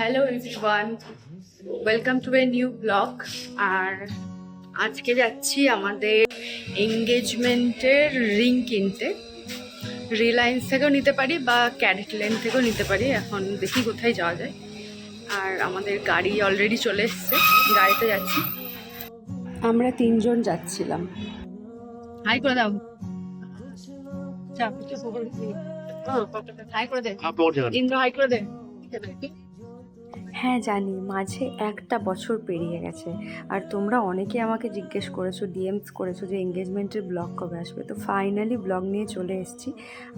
Hello everyone, welcome to a new blog. আর আজকে যাচ্ছি আমাদের এঙ্গেজমেন্টের রিং কিনতে। রিলায়েন্স থেকেও নিতে পারি বা ক্যারেট লেন থেকেও নিতে পারি, এখন দেখি কোথায় যাওয়া যায়। আর আমাদের গাড়ি অলরেডি চলে এসছে, গাড়িতে যাচ্ছি। আমরা 3জন যাচ্ছিলাম। হাই করে দাও, হাই করে দে ইন্দ্র, হাই করে দে। হ্যাঁ জানি, মাঝে একটা বছর পেরিয়ে গেছে। আর তোমরা অনেকে আমাকে জিজ্ঞেস করেছো, ডিএমস করেছো যে এঙ্গেজমেন্টের ব্লগ কবে আসবে। তো ফাইনালি ব্লগ নিয়ে চলে এসেছি।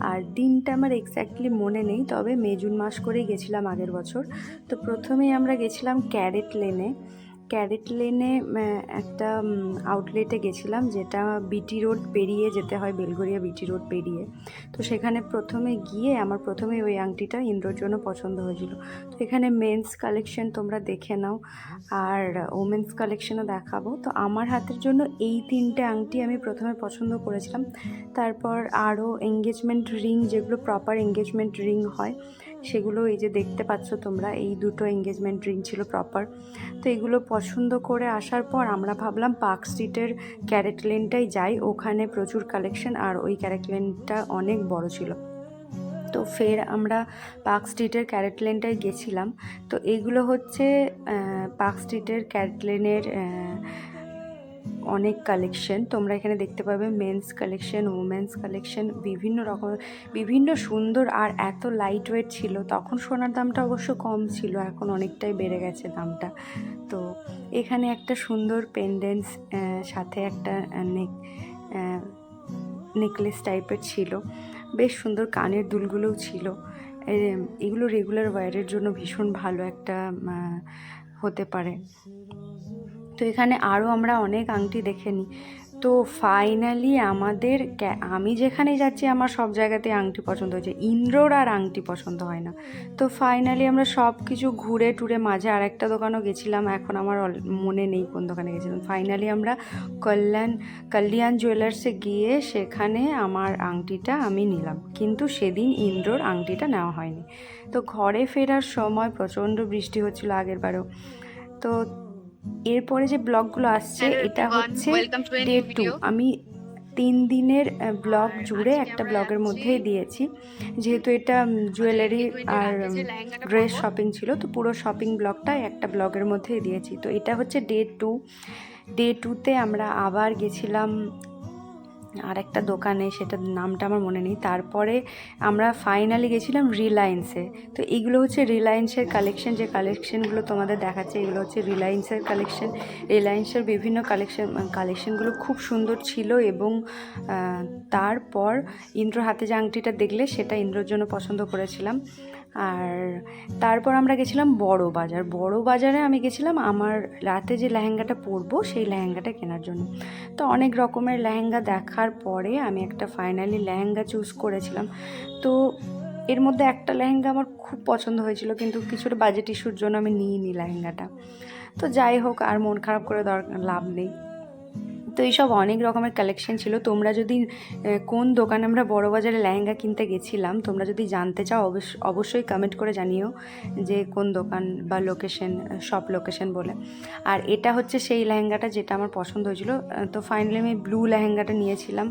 আর দিনটা আমার এক্স্যাক্টলি মনে নেই, তবে মে জুন মাস করেই গেছিলাম আগের বছর। তো প্রথমেই আমরা গেছিলাম ক্যারেট লেনে। একটা আউটলেটে গেছিলাম, যেটা বিটি রোড পেরিয়ে যেতে হয়, বেলগড়িয়া বিটি রোড পেরিয়ে। তো সেখানে প্রথমে গিয়ে আমার প্রথমে ওই আংটিটা ইন্দ্রর জন্য পছন্দ হয়েছিল। তো এখানে মেন্স কালেকশন তোমরা দেখে নাও, আর ওমেন্স কালেকশনও দেখাবো। তো আমার হাতের জন্য এই 3টে আংটি আমি প্রথমে পছন্দ করেছিলাম। তারপর আরও এঙ্গেজমেন্ট রিং, যেগুলো প্রপার এঙ্গেজমেন্ট রিং হয়, সেগুলো এই যে দেখতে পাচ্ছ তোমরা, এই দুটো এঙ্গেজমেন্ট রিং ছিল প্রপার। তো এগুলো পছন্দ করে আসার পর আমরা ভাবলাম পার্ক স্ট্রিটের ক্যারেট লেনটাই যাই, ওখানে প্রচুর কালেকশন, আর ওই ক্যারেট লেনটা অনেক বড় ছিল। তো ফের আমরা পার্ক স্ট্রিটের ক্যারেট লেনটায় গেছিলাম। তো এইগুলো হচ্ছে পার্ক স্ট্রিটের ক্যারেট লেনের অনেক কালেকশন তোমরা এখানে দেখতে পাবে। মেন্স কালেকশন, ওমেন্স কালেকশন, বিভিন্ন রকমের, বিভিন্ন সুন্দর। আর এত লাইট ওয়েট ছিল। তখন সোনার দামটা অবশ্য কম ছিল, এখন অনেকটাই বেড়ে গেছে দামটা। তো এখানে একটা সুন্দর পেন্ডেন্টস, সাথে একটা নেকলেস টাইপের ছিল, বেশ সুন্দর। কানের দুলগুলোও ছিল। এগুলো রেগুলার ওয়্যারের জন্য ভীষণ ভালো একটা হতে পারে। তো এখানে আরও আমরা অনেক আংটি দেখে নিই। তো ফাইনালি আমি যেখানে যাচ্ছি আমার সব জায়গাতে আংটি পছন্দ হয়েছে, ইন্দ্রর আর আংটি পছন্দ হয় না। তো ফাইনালি আমরা সব কিছু ঘুরে টুরে, মাঝে আরেকটা দোকানও গেছিলাম, এখন আমার মনে নেই কোন দোকানে গেছিলাম। ফাইনালি আমরা কল্যাণ জুয়েলার্সে গিয়ে সেখানে আমার আংটিটা আমি নিলাম, কিন্তু সেদিন ইন্দ্রর আংটিটা নেওয়া হয়নি। তো ঘরে ফেরার সময় প্রচণ্ড বৃষ্টি হচ্ছিল আগেরবারও। তো এরপরে যে ব্লগগুলো আসছে, এটা হচ্ছে ডে 2। আমি 3 দিনের ব্লগ জুড়ে একটা ব্লগের মধ্যেই দিয়েছি, যেহেতু এটা জুয়েলারি আর ড্রেস শপিং ছিল। তো পুরো শপিং ব্লগটা একটা ব্লগের মধ্যেই দিয়েছি। তো এটা হচ্ছে ডে 2। ডে 2তে আমরা আবার গেছিলাম আর একটা দোকানে, সেটার নামটা আমার মনে নেই। তারপরে আমরা ফাইনালি গেছিলাম রিলায়েন্সে। তো এইগুলো হচ্ছে রিলায়েন্সের কালেকশন, যে কালেকশনগুলো তোমাদের দেখাচ্ছে এগুলো হচ্ছে রিলায়েন্সের কালেকশন। রিলায়েন্সের বিভিন্ন কালেকশনগুলো খুব সুন্দর ছিল। এবং তারপর ইন্দ্র হাতে যে আংটিটা দেখলে, সেটা ইন্দ্রর জন্য পছন্দ করেছিলাম। আর তারপর আমরা গেছিলাম বড় বাজার। বড় বাজারে আমি গেছিলাম আমার রাতে যে লেহেঙ্গাটা পরবো সেই লেহেঙ্গাটা কেনার জন্য। তো অনেক রকমের লেহেঙ্গা দেখার পরে আমি একটা ফাইনালি লেহেঙ্গা চুজ করেছিলাম। তো এর মধ্যে একটা লেহেঙ্গা আমার খুব পছন্দ হয়েছিল, কিন্তু কিছুটা বাজেট ইস্যুর জন্য আমি নিইনি লেহেঙ্গাটা। তো যাই হোক, আর মন খারাপ করে লাভ নেই। তো এইসব অনেক রকমের কালেকশন ছিল। তোমরা যদি কোন দোকানে আমরা বড় বাজারে লেহেঙ্গা কিনতে গেছিলাম, তোমরা যদি জানতে চাও অবশ্যই কমেন্ট করে জানিও যে কোন দোকান বা লোকেশন, শপ লোকেশন বলে। আর এটা হচ্ছে সেই লেহেঙ্গাটা যেটা আমার পছন্দ হয়েছিল। তো ফাইনালি আমি ব্লু লেহেঙ্গাটা নিয়েছিলাম।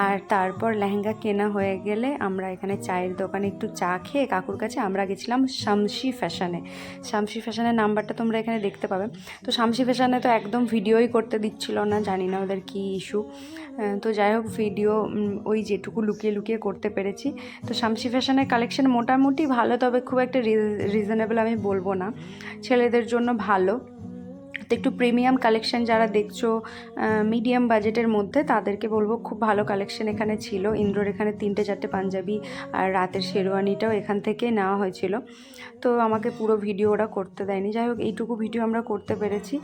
আর তারপর লেহেঙ্গা কেনা হয়ে গেলে আমরা এখানে চায়ের দোকানে একটু চা খেয়ে কাকুর কাছে আমরা গেছিলাম শামসি ফ্যাশনে। শামসি ফ্যাশনের নাম্বারটা তোমরা এখানে দেখতে পাবে। তো শামসি ফ্যাশনে তো একদম ভিডিওই করতে দিচ্ছিল না, জানি না ওদের কী ইস্যু। তো যাই হোক, ভিডিও ওই যেটুকু লুকিয়ে লুকিয়ে করতে পেরেছি। তো শামসি ফ্যাশনের কালেকশন মোটামুটি ভালো, তবে খুব একটা রিজনেবল আমি বলবো না, ছেলেদের জন্য ভালো। তো একটু প্রিমিয়াম কালেকশন যারা দেখছো মিডিয়াম বাজেটের মধ্যে, তাদেরকে বলবো খুব ভালো কালেকশন এখানে ছিল। ইন্দ্রর এখানে 3-4টে পাঞ্জাবি আর রাতের শেরওয়ানিটাও এখান থেকে নেওয়া হয়েছিল। তো আমাকে পুরো ভিডিও ওরা করতে দেয়নি। যাই হোক, এইটুকু ভিডিও আমরা করতে পেরেছি।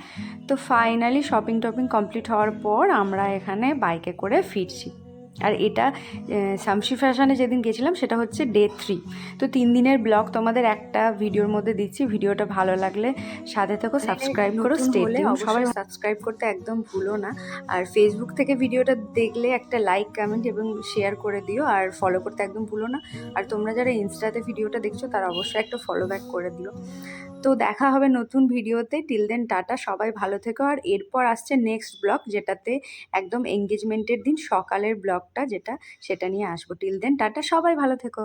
তো ফাইনালি শপিং টপিং কমপ্লিট হওয়ার পর আমরা এখানে বাইকে করে ফিরছি। আর এটা শামসি ফ্যাশনে যেদিন গেছিলাম সেটা হচ্ছে ডে 3। তো 3 দিনের ব্লগ তোমাদের একটা ভিডিওর মধ্যে দিচ্ছি। ভিডিওটা ভালো লাগলে সাথে থেকো, সাবস্ক্রাইব করো, স্টে টিউন। সবাই সাবস্ক্রাইব করতে একদম ভুলো না। আর ফেসবুক থেকে ভিডিওটা দেখলে একটা লাইক, কমেন্ট এবং শেয়ার করে দিও। আর ফলো করতে একদম ভুলো না। আর তোমরা যারা ইনস্টাতে ভিডিওটা দেখছো তারা অবশ্যই একটা ফলো ব্যাক করে দিও। তো দেখা হবে নতুন ভিডিওতে। টিল দেন টাটা, সবাই ভালো থেকো। আর এরপর আসছে নেক্সট ব্লগ, যেটাতে একদম এঙ্গেজমেন্টের দিন সকালের ব্লগটা যেটা, সেটা নিয়ে আসবো। টিল দেন টাটা, সবাই ভালো থেকো।